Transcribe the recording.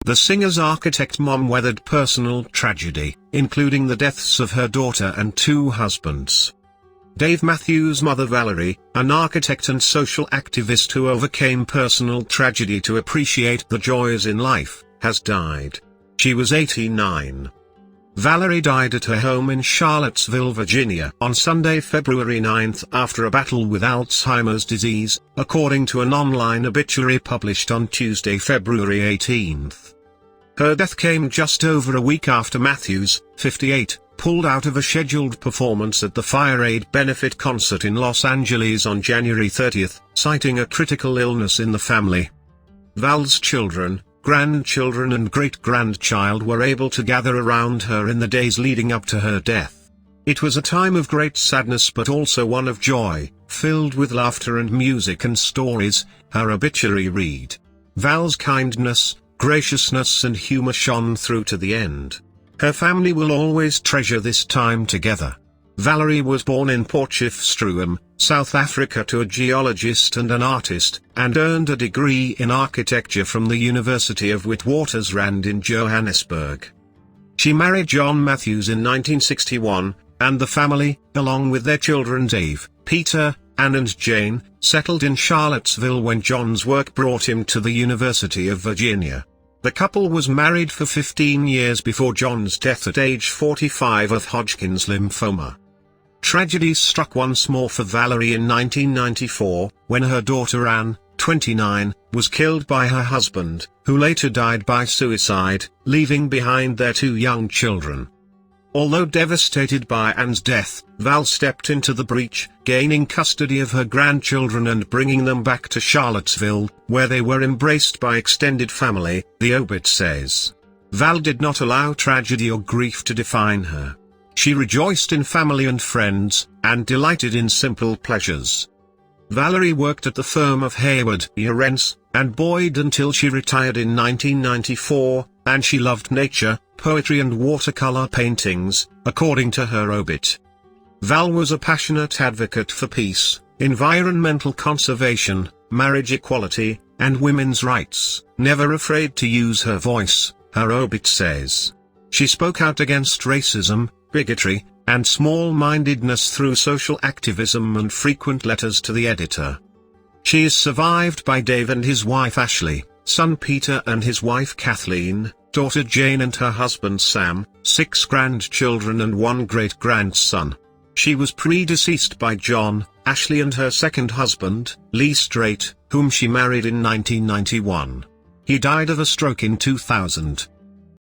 The singer's architect mom weathered personal tragedy, including the deaths of her daughter and 2 husbands. Dave Matthews' mother Valerie, an architect and social activist who overcame personal tragedy to appreciate the joys in life, has died. She was 89. Valerie died at her home in Charlottesville, Virginia, on Sunday, February 9 after a battle with Alzheimer's disease, according to an online obituary published on Tuesday, February 18. Her death came just over a week after Matthews, 58, pulled out of a scheduled performance at the Fire Aid benefit concert in Los Angeles on January 30, citing a critical illness in the family. Val's children, grandchildren and great-grandchild were able to gather around her in the days leading up to her death. It was a time of great sadness but also one of joy, filled with laughter and music and stories, her obituary read. Val's kindness, graciousness and humor shone through to the end. Her family will always treasure this time together. Valerie was born in Potchefstroom, South Africa to a geologist and an artist, and earned a degree in architecture from the University of Witwatersrand in Johannesburg. She married John Matthews in 1961, and the family, along with their children Dave, Peter, Anne and Jane, settled in Charlottesville when John's work brought him to the University of Virginia. The couple was married for 15 years before John's death at age 45 of Hodgkin's lymphoma. Tragedy struck once more for Valerie in 1994, when her daughter Anne, 29, was killed by her husband, who later died by suicide, leaving behind their 2 young children. Although devastated by Anne's death, Val stepped into the breach, gaining custody of her grandchildren and bringing them back to Charlottesville, where they were embraced by extended family, the obit says. Val did not allow tragedy or grief to define her. She rejoiced in family and friends, and delighted in simple pleasures. Valerie worked at the firm of Hayward, Urens, and Boyd until she retired in 1994, and she loved nature, poetry and watercolor paintings, according to her obit. Val was a passionate advocate for peace, environmental conservation, marriage equality, and women's rights, never afraid to use her voice, her obit says. She spoke out against racism, bigotry, and small-mindedness through social activism and frequent letters to the editor. She is survived by Dave and his wife Ashley, son Peter and his wife Kathleen, daughter Jane and her husband Sam, 6 grandchildren and 1 great-grandson. She was predeceased by John, Ashley and her second husband, Lee Straight, whom she married in 1991. He died of a stroke in 2000.